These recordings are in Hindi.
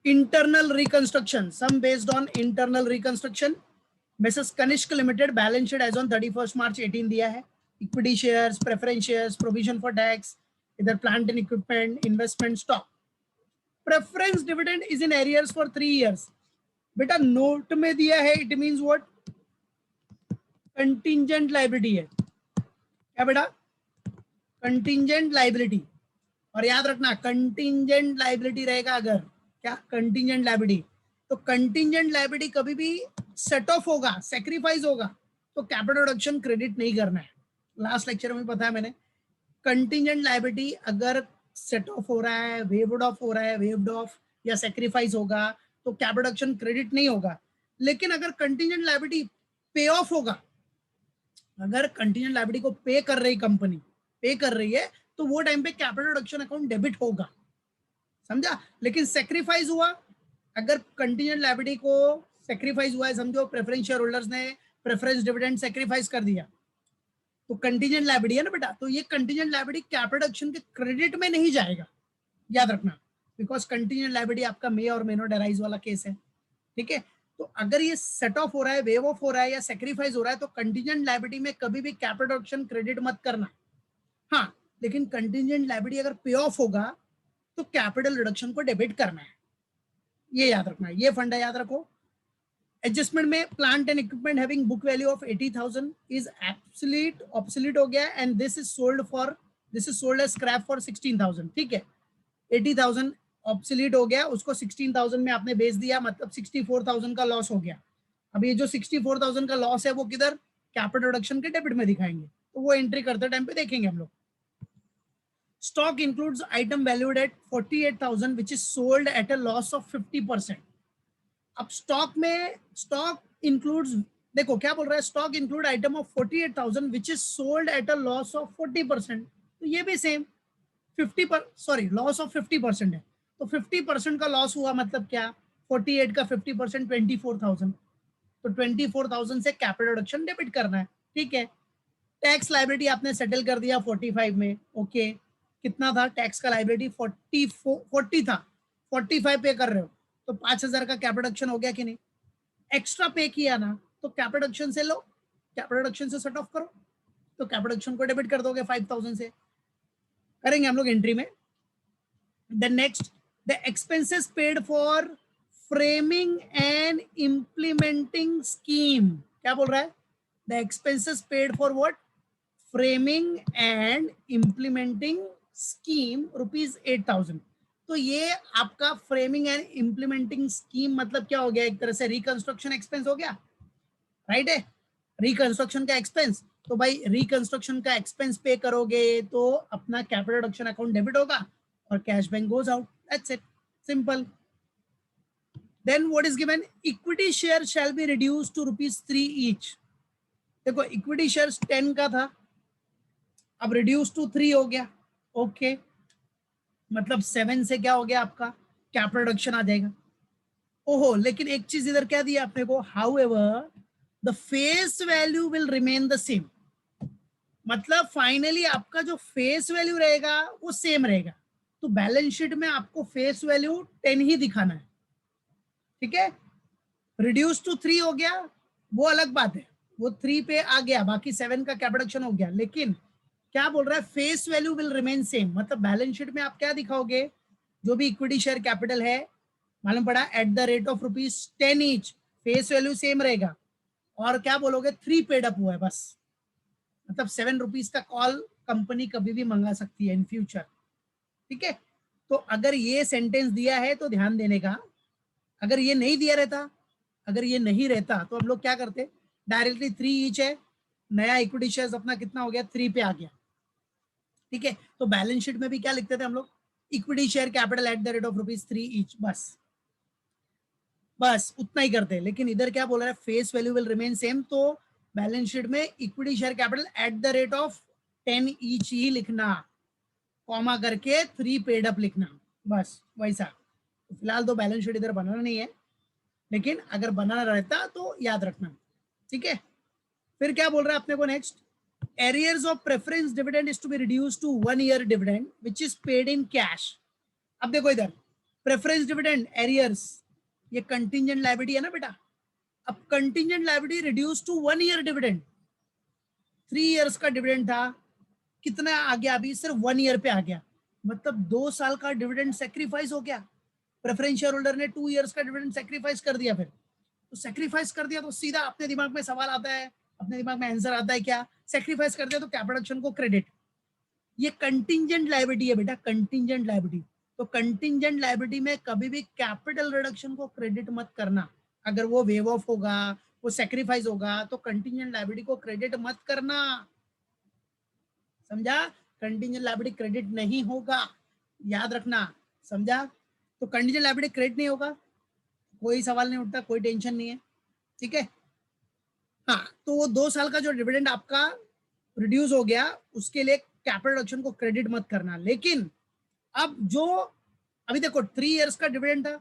internal reconstruction, sum based on internal reconstruction. Mrs. Kanishk Limited balance sheet as on 31st March 18 दिया है. Equity shares, preference shares, provision for tax, इधर plant and equipment, investment, stock. Preference dividend is in arrears for 3 years. बेटा नोट में दिया है, it means what? Contingent liability है. क्या बेटा? Contingent liability. और याद रखना कंटिजेंट लाइबिलिटी रहेगा अगर क्या कंटिजेंट लाइबिलिटी, तो कंटिजेंट लाइबिलिटी कभी भी सेट ऑफ होगा, सेक्रीफाइस होगा, तो कैपिटल रिडक्शन क्रेडिट नहीं करना है. लास्ट लेक्चर में बताया मैंने, कंटिजेंट लाइबिलिटी अगर सेट ऑफ हो रहा है, वेव्ड ऑफ हो रहा है, वेव्ड ऑफ या सेक्रीफाइस होगा तो कैपिटल रिडक्शन क्रेडिट नहीं होगा. लेकिन अगर कंटिजेंट लाइबिलिटी पे ऑफ होगा, अगर कंटिजेंट लाइबिलिटी को पे कर रही कंपनी, पे कर रही है, तो वो टाइम पे कैपिटल रिडक्शन अकाउंट डेबिट होगा. समझा? लेकिन सेक्रीफाइस हुआ, अगर कंटिजेंट लायबिलिटी को सेक्रीफाइस हुआ है, समझो प्रेफरेंस शेयर होल्डर्स ने प्रेफरेंस डिविडेंड सेक्रीफाइस कर दिया, तो कंटिजेंट लायबिलिटी है ना बेटा, तो ये कंटिजेंट लायबिलिटी कैपिटल रिडक्शन के क्रेडिट में नहीं जाएगा, याद रखना, बिकॉज कंटिजेंट लायबिलिटी आपका मे और मे नॉट अराइज वाला केस है. ठीक है, तो अगर ये सेट ऑफ हो रहा है, वेव ऑफ हो रहा है या सेक्रीफाइस हो रहा है, तो कंटिजेंट लायबिलिटी में कभी भी कैपिटल रिडक्शन क्रेडिट मत करना. हाँ, लेकिन कंटिजेंट लायबिलिटी अगर पे ऑफ होगा तो कैपिटल रिडक्शन को डेबिट करना है, ये याद रखना है, ये फंडा याद रखो. एडजस्टमेंट में plant and equipment having book value of 80,000 is absolute obsolete हो गया and this is sold as scrap for 16,000. ठीक है, 80,000 ऑब्सोलीट हो गया, उसको 16,000 में आपने बेच दिया, मतलब 64,000 का लॉस हो गया. अब ये जो 64,000 का लॉस है वो किधर कैपिटल रिडक्शन के डेबिट में दिखाएंगे, तो वो एंट्री करते टाइम पे देखेंगे हम लोग. Stock includes item valued at 48,000 which is sold at a loss of 50%. अब स्टॉक में स्टॉक इंक्लूड्स, देखो क्या बोल रहा है, stock include item of 48,000 which is sold at a loss of 40%. तो ये भी सेम लॉस ऑफ 50% है, तो 50% का लॉस हुआ मतलब क्या, 48 का 50% 24,000, तो 24,000 से कैपिटल रिडक्शन डेबिट करना है. ठीक है, टैक्स लायबिलिटी आपने सेटल कर दिया 45 में. ओके, कितना था टैक्स का लायबिलिटी, 40 था, 45 पे कर रहे हो, तो 5,000 का कैपिटल रिडक्शन हो गया कि नहीं. एक्स्ट्रा पे किया ना, तो कैपिटल रिडक्शन से लो, कैपिटल रिडक्शन से सेट ऑफ करो, तो कैपिटल रिडक्शन को डेबिट कर दोगे 5,000 से. करेंगे हम लोग एंट्री में. The next, the expenses paid for framing and implementing scheme. क्या बोल रहा है, the expenses paid for what, framing and implementing scheme ₹8,000. तो ये आपका फ्रेमिंग एंड इम्प्लीमेंटिंग स्कीम मतलब क्या हो गया, एक तरह से रिकंस्ट्रक्शन एक्सपेंस हो गया, राइट है, रिकंस्ट्रक्शन का एक्सपेंस. तो भाई रिकंस्ट्रक्शन का एक्सपेंस पे करोगे तो अपना कैपिटल रिडक्शन अकाउंट डेबिट होगा और cash bank goes out, that's it, simple. Then what is given, equity share shall be reduced to ₹3 each. देखो इक्विटी शेयर्स 10 का था, अब रिड्यूस टू 3 हो गया. ओके, मतलब 7 से क्या हो गया आपका कैपिटल रिडक्शन आ जाएगा. ओहो, लेकिन एक चीज इधर क्या दिया आपने को, however the face value will remain the same. मतलब फाइनली आपका जो फेस वैल्यू रहेगा वो सेम रहेगा, तो बैलेंस शीट में आपको फेस वैल्यू 10 ही दिखाना है. ठीक है, रिड्यूस टू 3 हो गया वो अलग बात है, वो 3 पे आ गया, बाकी 7 का कैपिटल रिडक्शन हो गया. लेकिन क्या बोल रहा है, face value will remain same, मतलब बैलेंस शीट में आप क्या दिखाओगे, जो भी इक्विटी शेयर कैपिटल है, मालूम पड़ा, eight the rate of ₹10 each, face value same रहेगा, और क्या बोलोगे 3 पेड अप हुआ है बस, मतलब ₹7 का कॉल कंपनी कभी भी मंगा सकती है इन फ्यूचर. ठीक है, तो अगर ये सेंटेंस दिया है तो ध्यान देने का, अगर ये नहीं दिया रहता, अगर ये नहीं रहता तो हम लोग क्या करते, डायरेक्टली 3 ईच है, नया इक्विटी शेयर अपना कितना हो गया, 3 पे आ गया. ठीक है, तो बैलेंस शीट में भी क्या लिखते थे हम लोग, equity share capital at the rate of ₹3 each, बस उतना ही करते हैं. लेकिन इधर क्या बोल रहा है, face value will remain same, तो बैलेंस शीट में equity share capital at the rate of 10 each ही लिखना, कॉमा करके 3 पेड अप लिखना, बस वैसा. तो फिलहाल तो बैलेंस शीट इधर बनाना नहीं है, लेकिन अगर बनाना रहता तो याद रखना. ठीक है, फिर क्या बोल रहा है अपने को next, arrears of preference dividend is to be reduced to 1 year dividend which is paid in cash. अब देखो इधर प्रेफरेंस डिविडेंड एरियर्स, ये कंटिंजेंट लायबिलिटी है ना बेटा। अब contingent liability reduce to 1 year dividend, 3 years का डिविडेंड था, कितना आ गया अभी, सिर्फ 1 ईयर पे आ गया, मतलब 2 साल का डिविडेंड सेक्रीफाइस हो गया। प्रेफरेंस शेयर होल्डर ने 2 इयर्स का डिविडेंड सेक्रीफाइस कर दिया, फिर तो सेक्रीफाइस कर दिया तो सीधा अपने दिमाग में सवाल आता है, अपने दिमाग में आंसर आता है क्या, सेक्रीफाइस कर दिया तो कैपिटल रिडक्शन को क्रेडिट। ये कंटिंजेंट लायबिलिटी है बेटा, कंटिंजेंट लायबिलिटी। तो कंटिंजेंट लायबिलिटी में कभी भी कैपिटल रिडक्शन को क्रेडिट मत करना। अगर वो वेव ऑफ होगा, वो सेक्रीफाइस होगा, तो कंटिंजेंट लायबिलिटी को क्रेडिट मत करना, समझा। कंटिंजेंट लायबिलिटी क्रेडिट नहीं होगा, याद रखना, समझा। तो कंटिंजेंट लायबिलिटी क्रेडिट नहीं होगा, कोई सवाल नहीं उठता, कोई टेंशन नहीं है, ठीक है। हाँ, तो वो 2 साल का जो डिविडेंड आपका रिड्यूस हो गया, उसके लिए कैपिटल रिडक्शन को क्रेडिट मत करना। लेकिन अब जो अभी देखो 3 इयर्स का डिविडेंड था,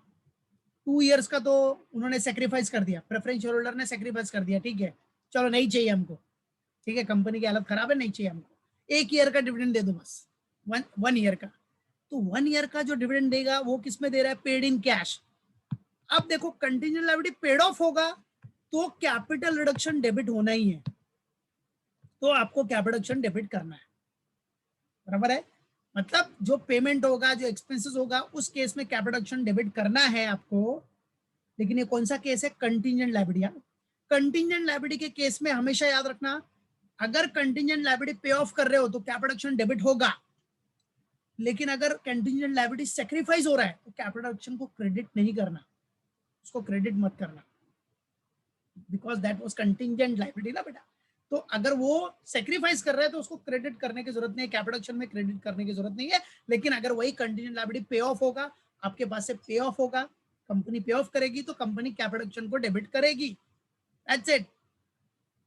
2 इयर्स का तो उन्होंने सेक्रीफाइस कर दिया, प्रेफरेंस शेयर होल्डर ने सेक्रीफाइस कर दिया, ठीक है, चलो नहीं चाहिए हमको, ठीक है, कंपनी की हालत खराब है, नहीं चाहिए हमको, 1 ईयर का डिविडेंड दे दो बस, वन ईयर का। तो 1 ईयर का जो डिविडेंड देगा वो किस में दे रहा है, पेड इन कैश। अब देखो कंटिंजेंट लायबिलिटी पेड ऑफ होगा तो कैपिटल रिडक्शन डेबिट होना ही है, तो आपको कैपिटल रिडक्शन डेबिट करना है, बराबर है। मतलब जो पेमेंट होगा, जो एक्सपेंसेस होगा, उस केस में कैपिटल रिडक्शन डेबिट करना है आपको। लेकिन ये कौन सा केस है, कंटिंजेंट लायबिलिटी। कंटिंजेंट लायबिलिटी के केस में हमेशा याद रखना, अगर कंटिंजेंट लायबिलिटी पे ऑफ कर रहे हो तो कैपिटल रिडक्शन डेबिट होगा, लेकिन अगर कंटिंजेंट लायबिलिटी सेक्रीफाइस हो रहा है तो कैपिटल रिडक्शन को क्रेडिट नहीं करना, उसको क्रेडिट मत करना, because that was contingent liability ना बेटा। तो अगर वो सेक्रीफाइस कर रहा है तो उसको क्रेडिट करने की जरूरत नहीं है, कैपिटल रिडक्शन में क्रेडिट करने की जरूरत नहीं है। लेकिन अगर वही कंटिंजेंट लायबिलिटी पे ऑफ होगा, आपके पास से पे ऑफ होगा, कंपनी पे ऑफ करेगी, तो कंपनी कैपिटल रिडक्शन को डेबिट करेगी, दैट्स इट।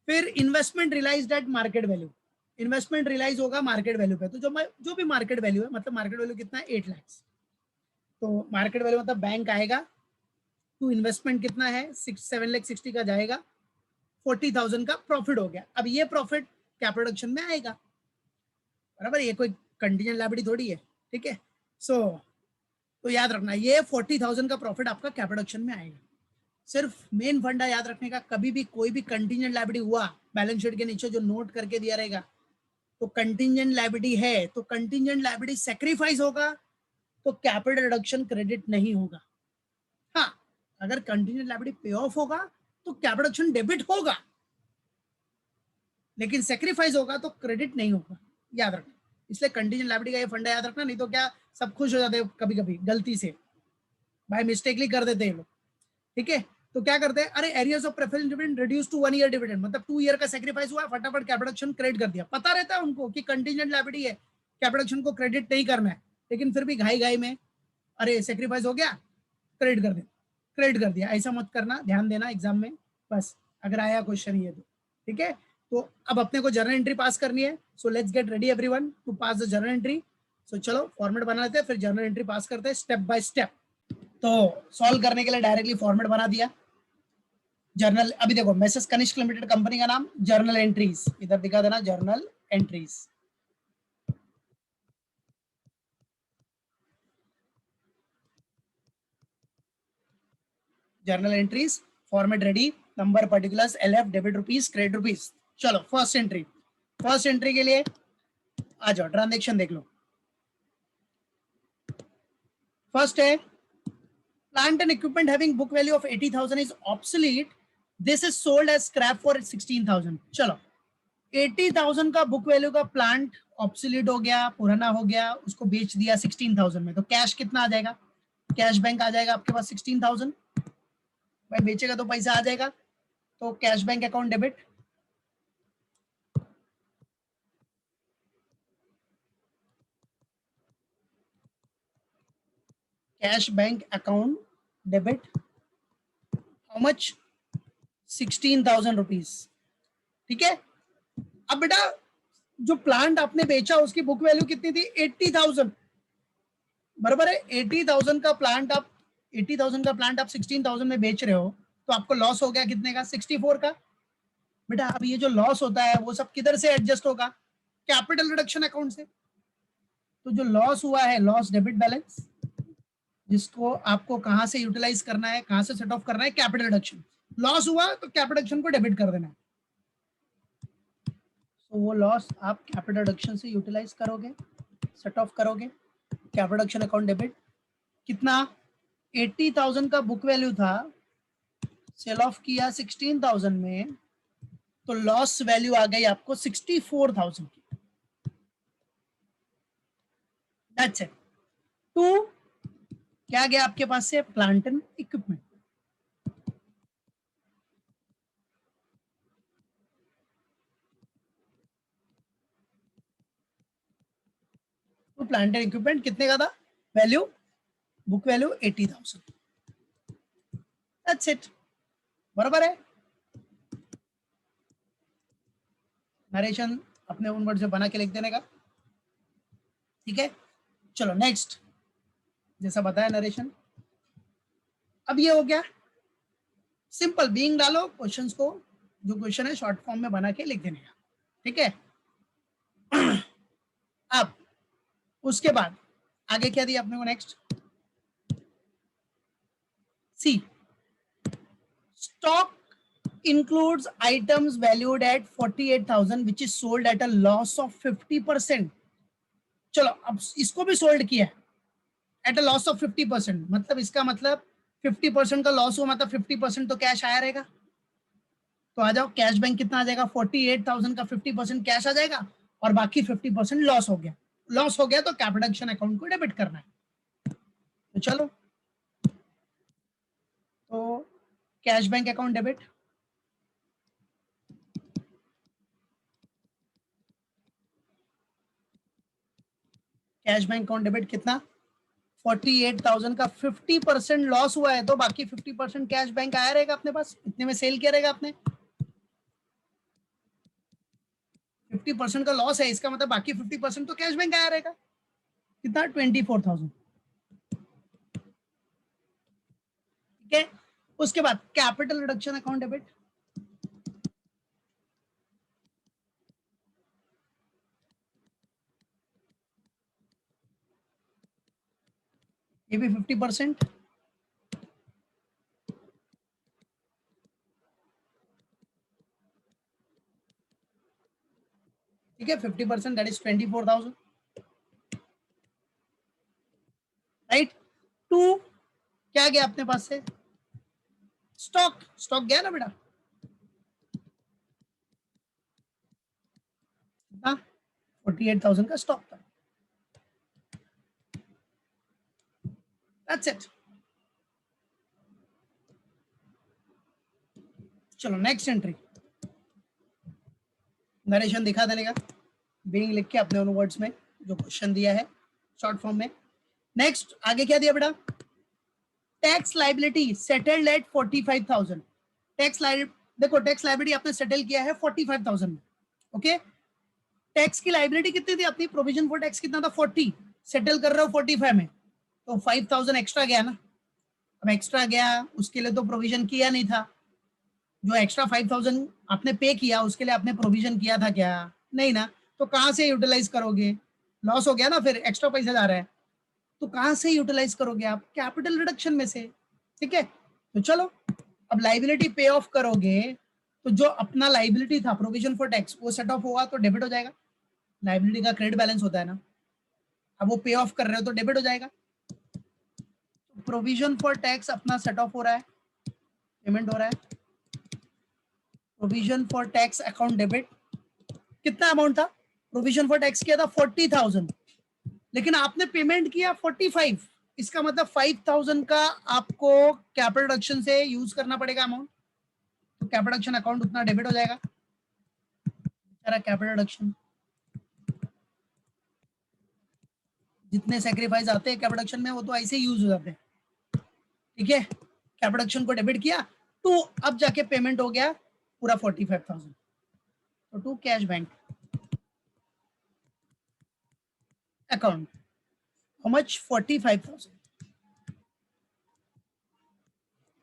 फिर investment realized at market value, investment realize होगा मार्केट वैल्यू पे, तो जो भी मार्केट वैल्यू है, मतलब मार्केट वैल्यू कितना है, 8 लाख, तो मार्केट वैल्यू मतलब बैंक आएगा, तो इन्वेस्टमेंट कितना है, 7,60,000 का जाएगा, 40,000 का प्रॉफिट हो गया। अब ये प्रॉफिट कैपिटल रिडक्शन में आएगा, बराबर, ये कोई कंटिंजेंट लायबिलिटी थोड़ी है, ठीक है। सो तो याद रखना, ये 40,000 का प्रॉफिट आपका कैपिटल रिडक्शन में आएगा। सिर्फ मेन फंडा याद रखने का, कभी भी कोई भी कंटिंजेंट लायबिलिटी हुआ, बैलेंस शीट के नीचे जो नोट करके दिया रहेगा, तो कंटिंजेंट लायबिलिटी है, तो कंटिंजेंट लायबिलिटी सेक्रीफाइस होगा तो कैपिटल रिडक्शन क्रेडिट नहीं होगा। हाँ, अगर कंटिंजेंट लायबिलिटी पे ऑफ होगा तो कैपिटल रिडक्शन डेबिट होगा, लेकिन सेक्रीफाइस होगा तो क्रेडिट नहीं होगा, याद रखना। इसलिए कंटिंजेंट लायबिलिटी का ये फंडा याद रखना, नहीं तो क्या सब खुश हो जाते हैं कभी कभी गलती से, बाय मिस्टेकली कर देते हैं लोग, ठीक है। तो क्या करते हैं, अरे arrears of preference dividend reduce to 1 year dividend, मतलब 2 ईयर का सेक्रीफाइस हुआ, फटाफट कैपिटल रिडक्शन क्रेडिट कर दिया। पता रहता है उनको कि कंटिंजेंट लायबिलिटी है, कैपिटल रिडक्शन को क्रेडिट नहीं करना है, लेकिन फिर भी घाई घाई में अरे सेक्रीफाइस हो गया, क्रेडिट कर दे, क्रेडिट कर दिया। ऐसा मत करना, ध्यान देना एग्जाम में, बस अगर आया क्वेश्चन ये तो, ठीक है। तो अब अपने को जर्नल एंट्री पास करनी है, so let's get ready everyone to pass the journal entry. So चलो फॉर्मेट बना लेते हैं, फिर जर्नल एंट्री पास करते हैं स्टेप बाय स्टेप। तो सॉल्व करने के लिए डायरेक्टली फॉर्मेट बना दिया जर्नल। अभी देखो, मैसेज कनिष्क लिमिटेड कंपनी का नाम, जर्नल एंट्रीज, इधर दिखा देना journal entries. Journal entries, format ready, number particulars, LF, debit rupees, credit rupees. चलो फर्स्ट एंट्री, फर्स्ट एंट्री के लिए आ जाओ, ट्रांजेक्शन देख लो। फर्स्ट है, plant and equipment having book value of 80,000 is obsolete, this is sold as scrap for 16,000। चलो 80,000 का बुक वैल्यू का प्लांट ऑब्सोलीट हो गया, पुराना हो गया, उसको बेच दिया 16,000 में, तो कैश कितना आ जाएगा, कैश बैंक आ जाएगा आपके पास 16,000, भाई बेचेगा तो पैसा आ जाएगा, तो cash bank account debit, cash bank account debit, how much, 16,000 rupees, ठीक है। अब बेटा जो प्लांट आपने बेचा उसकी बुक वैल्यू कितनी थी, 80,000, बराबर है। 80,000 का प्लांट आप 80,000 का प्लांट आप 16,000 में बेच रहे हो, तो आपको लॉस हो गया कितने का, 64 का। बेटा अब ये जो लॉस होता है वो सब किधर से एडजस्ट होगा, कैपिटल रिडक्शन अकाउंट से। तो जो लॉस हुआ है, लॉस डेबिट बैलेंस, जिसको आपको कहां से यूटिलाइज करना है, कहां से सेट ऑफ करना है, कैपिटल रिडक्शन। लॉस हुआ तो कैपिटल रिडक्शन को डेबिट कर देना है। तो वो लॉस आप कैपिटल रिडक्शन से यूटिलाइज करोगे, सेट ऑफ करोगे, कैपिटल रिडक्शन अकाउंट डेबिट। कितना? 80,000 का बुक वैल्यू था, सेल ऑफ किया 16,000 में, तो लॉस वैल्यू आ गई आपको 64,000 की। That's it. टू क्या गया आपके पास से? Plant and equipment. तो प्लांट एंड इक्विपमेंट कितने का था value? Book value 80,000। That's it. बराबर है। नरेशन अपने उन वर्ड से बना के लिख देने का। ठीक है, चलो नेक्स्ट। जैसा बताया नरेशन, अब ये हो गया सिंपल। बीइंग डालो, क्वेश्चंस को जो क्वेश्चन है शॉर्ट फॉर्म में बना के लिख देने का। ठीक है। अब उसके बाद आगे क्या दिया अपने को? Next C, stock includes items valued at 48,000 which is sold at a loss of 50%। चलो अब इसको भी सोल्ड किया है एट अ लॉस ऑफ 50%, मतलब इसका मतलब 50% का लॉस हुआ, मतलब 50% तो कैश आया रहेगा। तो आ जाओ, कैश बैंक कितना आ जाएगा? 48,000 का 50% कैश आ जाएगा और बाकी 50% लॉस हो गया। लॉस हो गया तो कैपिटल अकाउंट को डेबिट करना है। तो चलो, तो cash bank account debit, cash bank account debit कितना? 48,000 का 50% लॉस हुआ है तो बाकी 50% कैश बैंक आया रहेगा अपने पास। इतने में सेल किया रहेगा आपने। 50% का लॉस है, इसका मतलब बाकी 50% तो कैश बैंक आया रहेगा। कितना? 24,000। ठीक है, उसके बाद कैपिटल रिडक्शन अकाउंट डेबिट, ये भी 50%। ठीक है, 50% दैट इज 24,000। राइट। टू क्या गया अपने पास से? स्टॉक। स्टॉक गया ना बेटा, कितना? 48,000 का स्टॉक था। That's it. चलो नेक्स्ट एंट्री, नरेशन दिखा देने का, बीइंग लिख के अपने उन वर्ड्स में जो क्वेश्चन दिया है शॉर्ट फॉर्म में। नेक्स्ट आगे क्या दिया बेटा? Tax liability settled at 45,000। Tax liability, देखो टैक्स लाइबिलिटी आपने सेटल किया है 45,000 में। ओके, टैक्स की लाइबिलिटी कितनी थी अपनी? प्रोविजन फॉर टैक्स कितना था? 40। सेटल कर रहे हो 45 में, तो 5,000 एक्स्ट्रा गया ना। अब एक्स्ट्रा गया, उसके लिए तो प्रोविजन किया नहीं था। जो एक्स्ट्रा 5,000 आपने पे किया उसके लिए आपने प्रोविजन किया था क्या? नहीं ना। तो कहां से यूटिलाइज करोगे? लॉस हो गया ना, फिर एक्स्ट्रा पैसा जा रहा है, तो कहां से यूटिलाइज करोगे आप? कैपिटल रिडक्शन में से। ठीक है, तो चलो अब लाइबिलिटी पे ऑफ करोगे तो जो अपना लाइबिलिटी था प्रोविजन फॉर टैक्स वो सेट ऑफ होगा तो डेबिट हो जाएगा। लाइबिलिटी का क्रेडिट बैलेंस होता है ना, अब वो पे ऑफ कर रहे हो तो डेबिट हो जाएगा। प्रोविजन फॉर टैक्स अपना सेट ऑफ हो रहा है, पेमेंट हो रहा है। Provision for tax account debit, कितना अमाउंट था? प्रोविजन फॉर टैक्स किया था 40,000, लेकिन आपने पेमेंट किया 45। इसका मतलब 5,000 का आपको कैपिटल रिडक्शन से यूज करना पड़ेगा अमाउंट, तो कैपिटल रिडक्शन अकाउंट उतना डेबिट हो जाएगा। कैपिटल रिडक्शन जितने सेक्रीफाइस आते हैं कैपिटल रिडक्शन में वो तो ऐसे ही यूज हो जाते हैं। ठीक है, कैपिटल रिडक्शन को डेबिट किया तो अब जाके पेमेंट हो गया पूरा 45,000। तो to cash bank account how much? 45,000।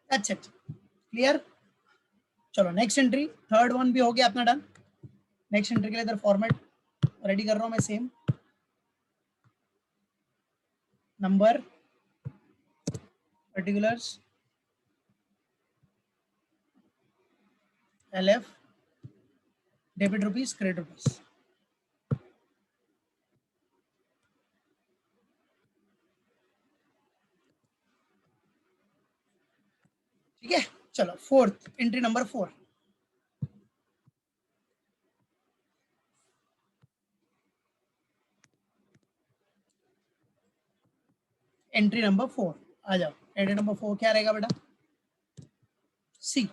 That's it. Clear? चलो नेक्स्ट एंट्री, थर्ड वन भी हो गया अपना डन। नेक्स्ट एंट्री के लिए इधर फॉर्मेट रेडी कर रहा हूं मैं, same number particulars LF debit rupees credit rupees. ठीक है, चलो fourth entry number 4। Entry number 4 आ जाओ। एंट्री नंबर 4 क्या रहेगा बेटा? सी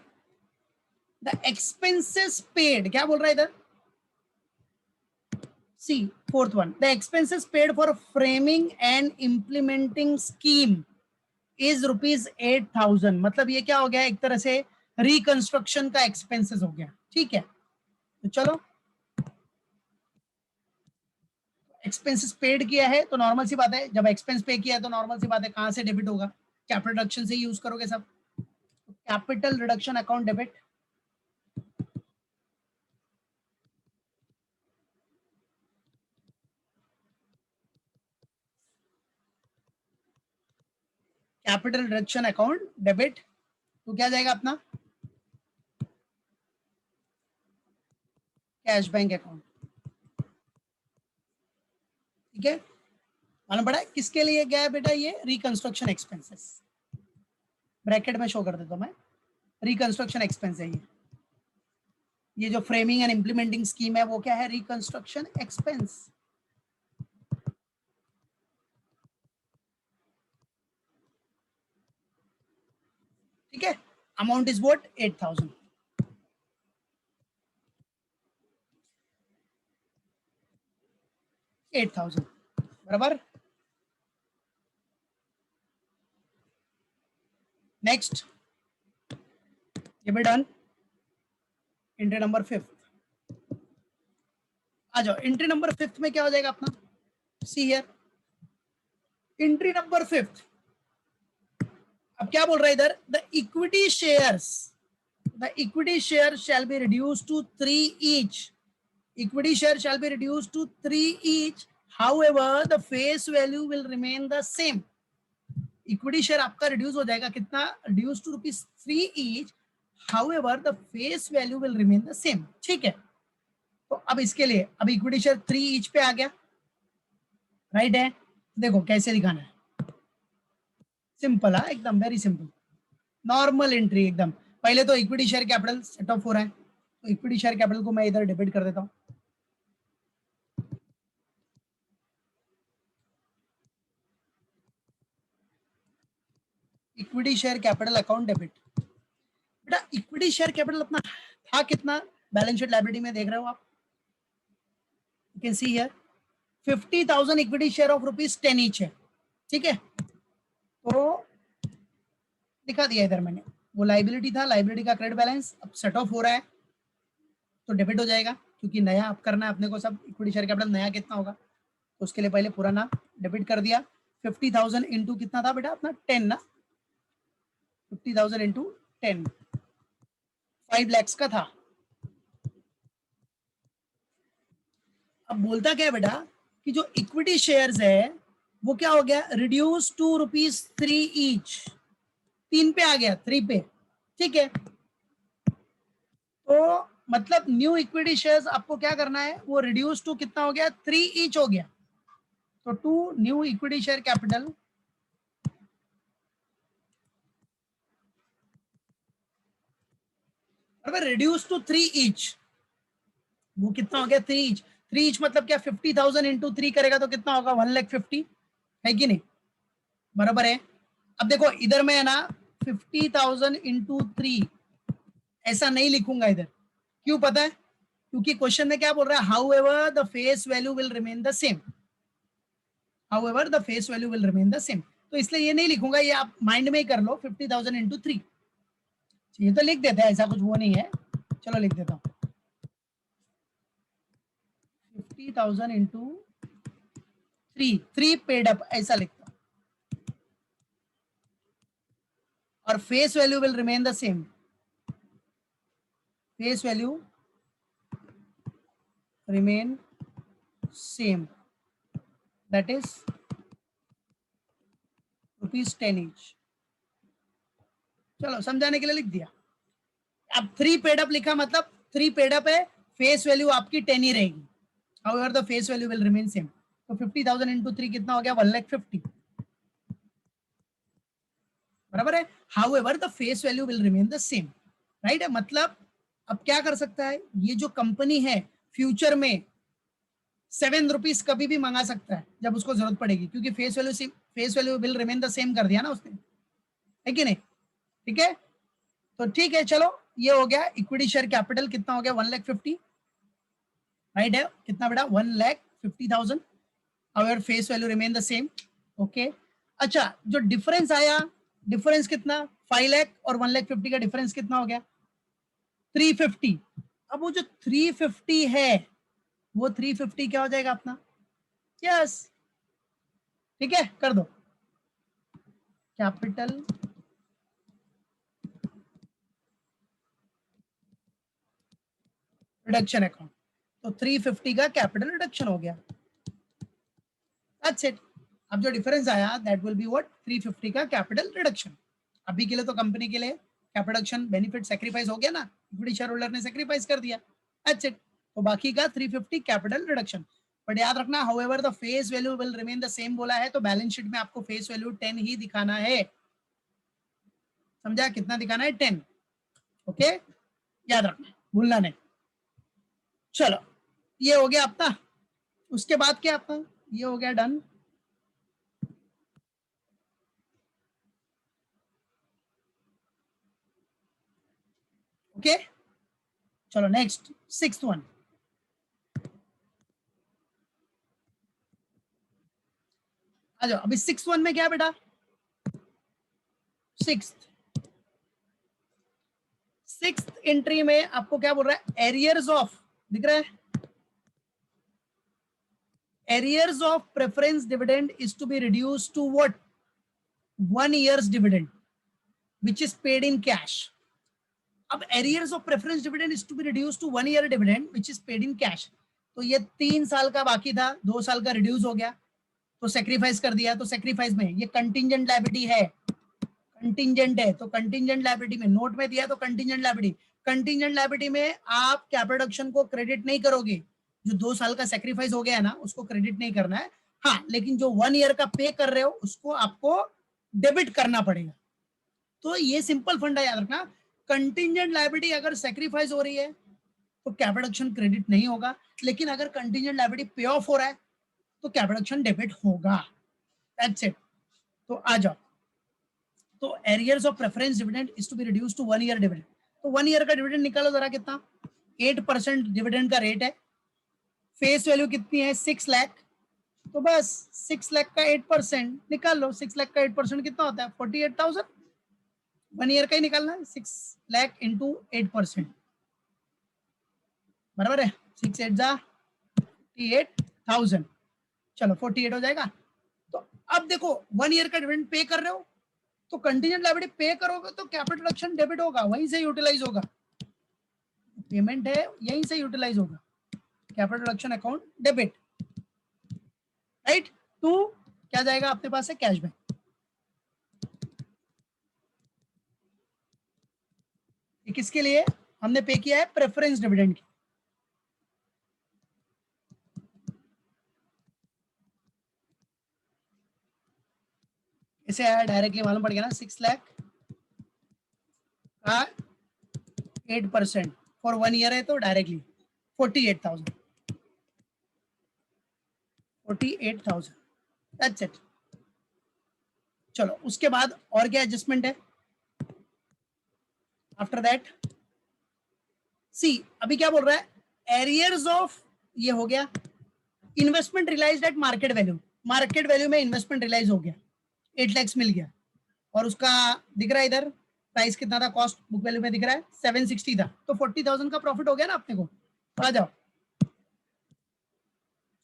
द एक्सपेंसेस पेड, क्या बोल रहा है इधर? C fourth one, the expenses paid for framing and implementing scheme is ₹8,000। मतलब ये क्या हो गया? एक तरह से रिकंस्ट्रक्शन का एक्सपेंसेस हो गया। ठीक है, तो चलो एक्सपेंसेस पेड किया है तो नॉर्मल सी बात है, जब एक्सपेंस पे किया है तो नॉर्मल सी बात है कहां से डेबिट होगा? कैपिटल रिडक्शन से यूज करोगे सब। Capital reduction account debit, capital reduction account debit, तो क्या जाएगा अपना? Cash bank account. ठीक है, मालूम पड़ा है किसके लिए गया है बेटा? ये रिकंस्ट्रक्शन एक्सपेंसेस, ब्रैकेट में शो कर देता हूं मैं, रिकंस्ट्रक्शन एक्सपेंस है ये जो फ्रेमिंग एंड इंप्लीमेंटिंग स्कीम है वो क्या है? Reconstruction expense. ठीक है, अमाउंट इज व्हाट? 8,000। 8,000 बराबर। नेक्स्ट, ये भी डन। एंट्री नंबर 5 आ जाओ। एंट्री नंबर 5 में क्या हो जाएगा अपना? See here, entry number 5। अब क्या बोल रहा है इधर? The equity shares, the equity share shall be reduce to 3 each. Equity share shall be reduce to 3 each, however the face value will remain the same. Equity share आपका रिड्यूस हो जाएगा कितना? Reduce to ₹3 each, however the face value will remain the same. ठीक है, तो अब इसके लिए अब इक्विटी शेयर 3 ईच पे आ गया, राइट है? देखो कैसे दिखाना है, सिंपल है एकदम, वेरी सिंपल, नॉर्मल एंट्री एकदम। पहले तो equity share capital set of हो रहा है, तो इक्विटी शेयर कैपिटल को मैं इधर डेबिट कर देता हूं। Equity share capital account debit. बेटा इक्विटी शेयर कैपिटल अपना था कितना? बैलेंस शीट लायबिलिटी में देख रहे हो आप, you can see here 50,000 equity share of ₹10 each है। ठीक है, तो दिखा दिया इधर मैंने, वो लाइबिलिटी था, लाइबिलिटी का क्रेडिट बैलेंस अब सेट ऑफ हो रहा है तो डेबिट हो जाएगा, क्योंकि नया अब करना है अपने को सब। इक्विटी शेयर कैपिटल नया कितना होगा तो उसके लिए पहले पुराना डेबिट कर दिया। 50,000 इंटू कितना था बेटा अपना? 10 ना, 50,000 इंटू 10, 5 lakhs का था। अब बोलता क्या है बेटा कि जो इक्विटी शेयर्स है वो क्या हो गया? रिड्यूस टू ₹3 ईच, 3 पे आ गया, 3 पे। ठीक है, तो मतलब न्यू इक्विटी शेयर्स आपको क्या करना है? वो रिड्यूस टू कितना हो गया? 3 ईच हो गया, तो to new equity share capital reduce to 3 each, वो कितना हो गया? 3 ईच। 3 ईच मतलब क्या? 50,000 इंटू 3 करेगा तो कितना होगा? 1,50,000 है कि नहीं? बराबर है। अब देखो इधर में है ना 50,000 इंटू 3 ऐसा नहीं लिखूंगा इधर, क्यों पता है? क्योंकि क्वेश्चन में क्या बोल रहा है? How ever the face value will remain the same, how ever the face value will remain the same, तो इसलिए ये नहीं लिखूंगा, ये आप माइंड में ही कर लो 50,000 इंटू 3। ये तो लिख देते हैं, ऐसा कुछ वो नहीं है, चलो लिख देता हूँ 50,000 इंटू 3 पेड अप, ऐसा लिखता हूँ, और face value will remain the same, face value remain same, that is ₹10 each। चलो समझाने के लिए लिख दिया। अब 3 पेड अप लिखा मतलब 3 पेड अप है, फेस वैल्यू आपकी 10 ही रहेगी, however the face value will remain same. तो 50,000 इंटू 3 कितना हो गया, 1,50,000, बराबर है। However the face value will remain the same, right है। मतलब अब क्या कर सकता है, ये जो कंपनी है फ्यूचर में 7 रुपीज कभी भी मंगा सकता है जब उसको जरूरत पड़ेगी, क्योंकि face value will remain the same कर दिया ना उसने, है कि नहीं? ठीक है, तो ठीक है, चलो ये हो गया। इक्विटी शेयर कैपिटल कितना हो गया, 1,50,000, राइट है। कितना बेटा, 1,50,000, our face value remain the same, okay. अच्छा, जो डिफरेंस आया, डिफरेंस कितना, 5,00,000 और 1,50,000 का डिफरेंस कितना हो गया, 350। अब वो जो 350 है, वो 350 क्या हो जाएगा अपना, यस, ठीक है, कर दो कैपिटल रिडक्शन अकाउंट। तो 350 का कैपिटल रिडक्शन हो गया, दैट्स इट। अब जो डिफरेंस आया दैट विल बी व्हाट, 350 का कैपिटल रिडक्शन। अभी के लिए तो कंपनी के लिए कैपिटल बेनिफिट सेक्रीफाइस हो गया ना, इक्विटी शेयर होल्डर ने सेक्रीफाइस कर दिया, दैट्स इट। तो बाकी का 350 कैपिटल रिडक्शन। बट याद रखना, however the face value will remain the same बोला है, तो बैलेंस शीट में आपको फेस वैल्यू 10 ही दिखाना है, समझा? कितना दिखाना है, 10, ओके, याद रखना, भूलना नहीं। चलो ये हो गया अपना, उसके बाद क्या अपना, ये हो गया डन। ओके, चलो नेक्स्ट, सिक्स्थ वन आ जाओ। अभी 6th 1 में क्या बेटा, सिक्स्थ सिक्स्थ एंट्री में आपको क्या बोल रहा है, एरियर्स ऑफ, दिख रहा है, arrears of preference dividend is to be reduce to what, 1 year's dividend which is paid in cash। अब arrears of preference dividend is to be reduce to 1 year dividend which is paid in cash. तो ये 3 साल का बाकी था, 2 साल का रिड्यूस हो गया, तो सेक्रीफाइस कर दिया। तो सेक्रीफाइस में ये कंटिंजेंट लायबिलिटी है, कंटिंजेंट है, तो कंटिंजेंट लायबिलिटी में नोट में दिया, तो कंटिंजेंट लायबिलिटी, कंटिंजेंट लायबिलिटी में आप कैपिटल को क्रेडिट नहीं करोगे, जो 2 साल का सेक्रीफाइस हो गया है ना उसको क्रेडिट नहीं करना है, हाँ, लेकिन जो 1 year का पे कर रहे हो उसको आपको डेबिट करना पड़ेगा। तो ये सिंपल फंडा याद रखना, कंटिंजेंट लायबिलिटी अगर सेक्रीफाइस हो रही है तो कैपिटल क्रेडिट नहीं होगा, लेकिन अगर कंटिंजेंट लायबिलिटी पे ऑफ हो रहा है तो कैपिटल डेबिट होगा, दैट्स इट। तो आ जाओ, तो arrears of preference dividend is to be reduce to 1 year dividend. तो 1 year का डिविडेंड निकालो जरा, कितना, 8% डिविडेंड का रेट है, फेस वैल्यू कितनी है, 6,00,000, तो बस 6,00,000 का 8% निकाल लो, 6,00,000 का 8% कितना होता है, 48,000। 1 year का ही निकालना है, 6,00,000 इंटू 8%, बराबर है, 6 8 जा 48,000, चलो 48 हो जाएगा। तो अब देखो 1 year का डिविडेंड पे कर रहे हो, तो कंटिजेंट लायबिलिटी पे करोगे तो कैपिटल रिडक्शन डेबिट होगा, वहीं से यूटिलाइज होगा, पेमेंट है यहीं से यूटिलाइज होगा, capital reduction account debit, right. To क्या जाएगा अपने पास है, कैशबैक। किसके लिए हमने पे किया है, प्रेफरेंस डिविडेंड की। इसे आया डायरेक्टली मालूम पड़ गया ना, 6,00,000 का 8% फॉर 1 year है, तो डायरेक्टली 48,000, 48,000, दैट्स इट। चलो उसके बाद और क्या एडजस्टमेंट है आफ्टर दैट, सी अभी क्या बोल रहा है, एरियर्स ऑफ, ये हो गया, investment realized at market value, market value में इन्वेस्टमेंट रियलाइज हो गया, 8,00,000 मिल गया, और उसका दिख रहा है इधर प्राइस कितना था, कॉस्ट बुक वैल्यू में दिख रहा है 760 था, तो 40,000 का प्रॉफिट हो गया ना अपने को। आ जाओ,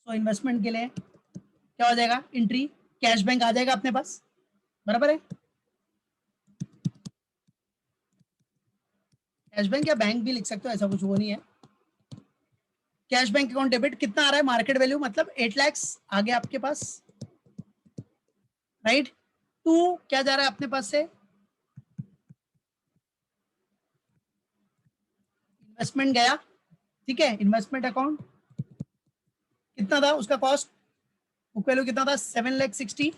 सो इन्वेस्टमेंट के लिए क्या हो जाएगा, एंट्री कैश बैंक आ जाएगा अपने पास, बराबर है। कैश बैंक या बैंक भी लिख सकते हो, ऐसा कुछ वो नहीं है। कैश बैंक अकाउंट डेबिट कितना आ रहा है, मार्केट वैल्यू मतलब 8,00,000 आ गया आपके पास, राइट। टू क्या जा रहा है अपने पास से, इन्वेस्टमेंट गया, ठीक है, इन्वेस्टमेंट अकाउंट कितना था उसका कॉस्ट, बुक वैल्यू कितना था 7,60,000,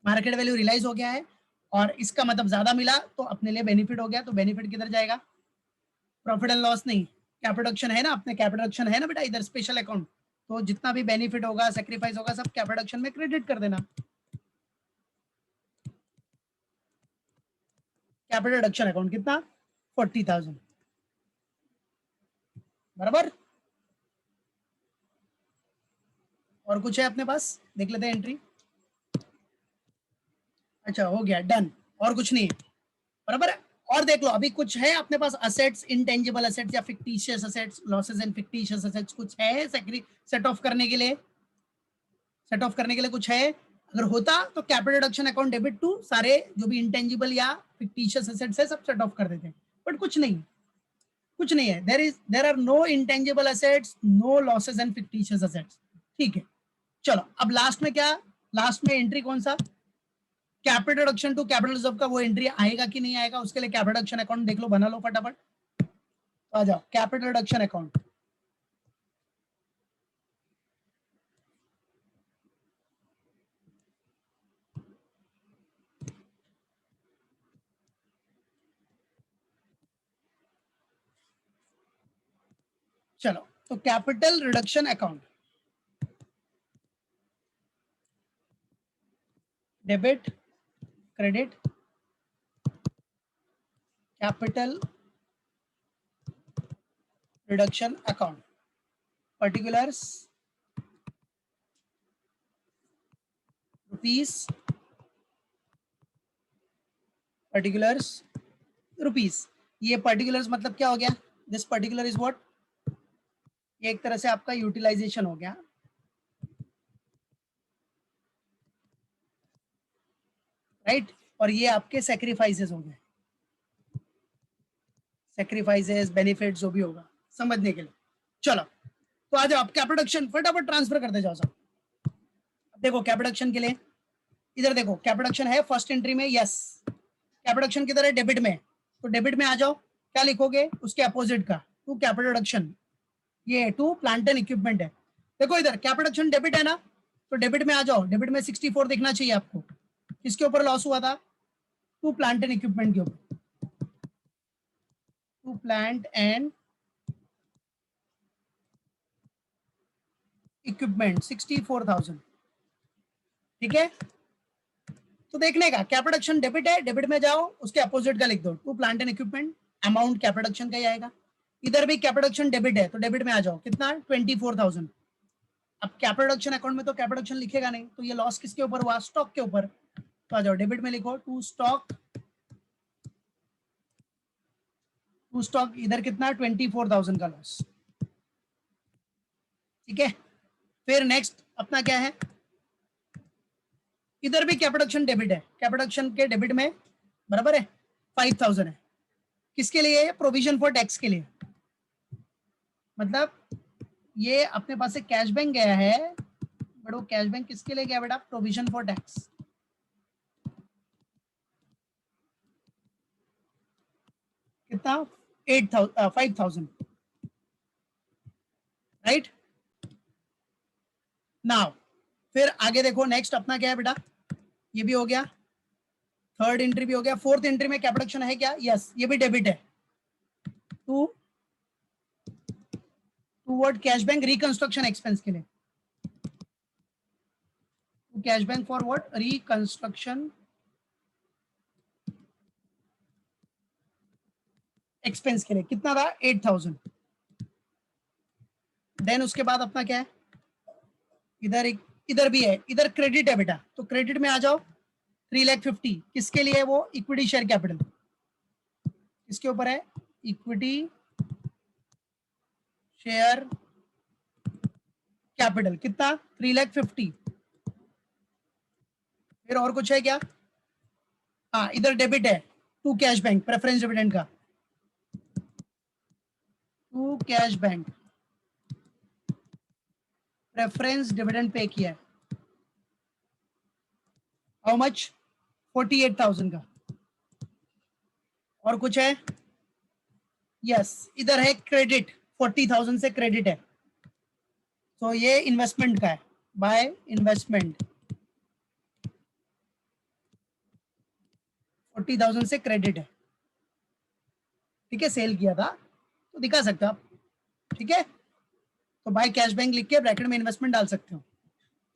मार्केट वैल्यू रियलाइज हो गया है और इसका मतलब ज्यादा मिला तो अपने लिए बेनिफिट हो गया, तो बेनिफिट किधर जाएगा, प्रॉफिट एंड लॉस नहीं, कैपिटल रिडक्शन है ना, अपने कैपिटल रिडक्शन है ना बेटा इधर स्पेशल अकाउंट, तो जितना भी बेनिफिट होगा सेक्रीफाइस होगा सब कैपिटल रिडक्शन में क्रेडिट कर देना। कैपिटल रिडक्शन अकाउंट कितना 40,000, बराबर। और कुछ है अपने पास, देख लेते हैं एंट्री, अच्छा हो गया डन, और कुछ नहीं है, बराबर है। और देख लो अभी कुछ है अपने पास असेट्स, इंटेंजिबल असेट्स या fictitious assets, losses and fictitious assets कुछ है सेट ऑफ करने के लिए, सेट ऑफ करने के लिए कुछ है, अगर होता तो capital reduction account debit to सारे जो भी इंटेंजिबल या फिक्टिशियस असेट्स है सब सेट ऑफ कर देते हैं, बट कुछ नहीं, कुछ नहीं है, there are no intangible assets, no losses and fictitious assets, ठीक है। चलो अब लास्ट में क्या, लास्ट में एंट्री कौन सा, capital reduction to capital reserve का वो एंट्री आएगा कि नहीं आएगा, उसके लिए कैपिटल रिडक्शन अकाउंट देख लो, बना लो फटाफट, तो आ जाओ कैपिटल रिडक्शन अकाउंट, चलो तो capital reduction account, debit credit capital reduction account, particulars rupees, particulars rupees, ये पर्टिकुलर्स मतलब क्या हो गया, दिस पर्टिकुलर इज व्हाट, ये एक तरह से आपका यूटिलाइजेशन हो गया, राइट, और ये आपके सेक्रीफाइसेस हो गए, सेक्रीफाइसेस बेनिफिट जो भी होगा समझने के लिए। चलो तो आ जाओ आप कैपिटल फटाफट ट्रांसफर करते जाओ सब। देखो कैपिटल के लिए इधर देखो, कैपिटल है फर्स्ट एंट्री में, यस कैपिटल किधर है, डेबिट में, तो डेबिट में आ जाओ, क्या लिखोगे उसके अपोजिट का, टू कैपिटल रिडक्शन, ये टू प्लांट एंड इक्विपमेंट है, देखो इधर कैपिटल डेबिट है ना, तो डेबिट में आ जाओ, डेबिट में 64 दिखना चाहिए आपको, किसके ऊपर लॉस हुआ था, टू प्लांट एंड इक्विपमेंट के ऊपर, टू प्लांट एंड इक्विपमेंट 64,000, ठीक है। तो देखने का कैपिटल डेबिट है, डेबिट में जाओ उसके अपोजिट का लिख दो, to plant and equipment, amount capital का ही आएगा, इधर भी कैपिटल डेबिट है तो डेबिट में आ जाओ, कितना 24,000, अब कैपिटल अकाउंट में तो कैपिटल लिखेगा नहीं, तो ये लॉस किसके ऊपर हुआ, स्टॉक के ऊपर, तो आ जाओ डेबिट में लिखो टू स्टॉक, टू स्टॉक इधर कितना 24,000 का लॉस, ठीक है। फिर नेक्स्ट अपना क्या है, इधर भी कैपिटल डेबिट है, कैपिटल के डेबिट में बराबर है 5,000 है, किसके लिए, प्रोविजन फॉर टैक्स के लिए, मतलब ये अपने पास से कैश बैंक गया है, बट वो कैश बैंक किसके लिए गया बेटा, प्रोविजन फॉर टैक्स, कितना 8,000 5,000, राइट। नाउ फिर आगे देखो नेक्स्ट अपना क्या है बेटा, ये भी हो गया, थर्ड एंट्री भी हो गया, फोर्थ एंट्री में कैपिटल है क्या, यस ये भी डेबिट है, to toward cash bank reconstruction expense के लिए, cash bank for what, reconstruction expense के लिए, कितना था 8,000, देन उसके बाद अपना क्या है, इधर एक इधर भी है, इधर क्रेडिट है बेटा, तो क्रेडिट में आ जाओ 3,50,000, किसके लिए है वो, इक्विटी शेयर कैपिटल, किसके ऊपर है, इक्विटी शेयर कैपिटल, कितना 3,50,000, फिर और कुछ है क्या, हाँ इधर डेबिट है to cash bank preference dividend का, to cash bank preference dividend pay किया है, हाउ मच 48,000 का, और कुछ है, यस, इधर है क्रेडिट, 40,000 से क्रेडिट है, तो ये इन्वेस्टमेंट का है, बाय इन्वेस्टमेंट 40,000 से क्रेडिट है, ठीक है, सेल किया था तो दिखा सकते हो आप, ठीक है। तो बाय कैश बैंक लिख के ब्रैकेट में इन्वेस्टमेंट डाल सकते हो,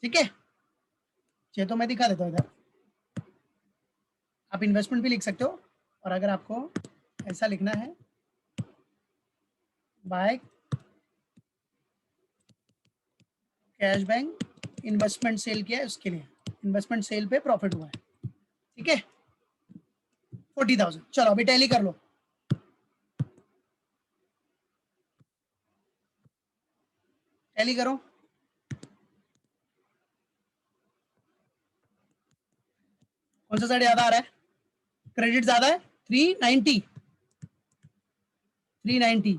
ठीक है। चलिए तो मैं दिखा देता हूँ, इधर आप इन्वेस्टमेंट भी लिख सकते हो, और अगर आपको ऐसा लिखना है by cash bank investment sale किया है, उसके लिए इन्वेस्टमेंट सेल पे प्रॉफिट हुआ है, ठीक है, 40,000। चलो अभी टैली कर लो, टैली करो, कौन सा साइड ज्यादा आ रहा है, क्रेडिट ज्यादा है, 390, 390,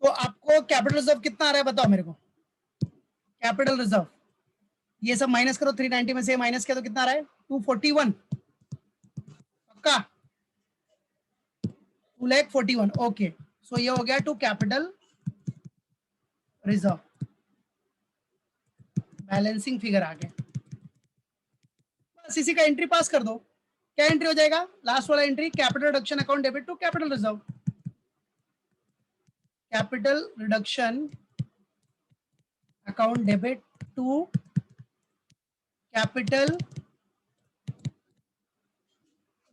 तो आपको कैपिटल रिजर्व कितना आ रहा है बताओ मेरे को, कैपिटल रिजर्व ये सब माइनस करो, 390 में से माइनस किया तो कितना आ रहा है, 241, पक्का 2,41,000, ओके। सो ये हो गया to capital reserve, balancing figure आ गया, बस इसी का एंट्री पास कर दो, क्या एंट्री हो जाएगा, लास्ट वाला entry, capital reduction account debit to capital reserve, capital reduction account debit to capital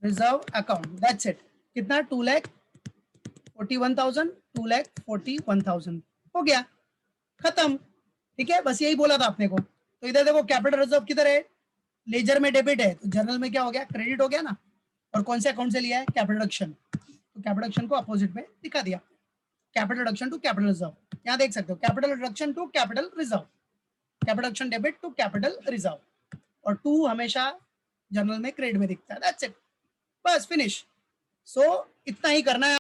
reserve account, that's it. कितना, 2,41,000, 2,41,000 हो गया, खत्म, ठीक है, बस यही बोला था आपने को। तो इधर देखो कैपिटल रिजर्व किधर है, लेजर में डेबिट है, तो जर्नल में क्या हो गया, क्रेडिट हो गया ना, और कौन से अकाउंट से लिया है, कैपिटल रिडक्शन, तो कैपिटल रिडक्शन को अपोजिट में दिखा दिया, capital reduction to capital reserve, यहाँ देख सकते हो, capital reduction to capital reserve, capital reduction debit to capital reserve, और टू हमेशा जर्नल में क्रेडिट में दिखता है, दैट्स इट, बस फिनिश। सो इतना ही करना है।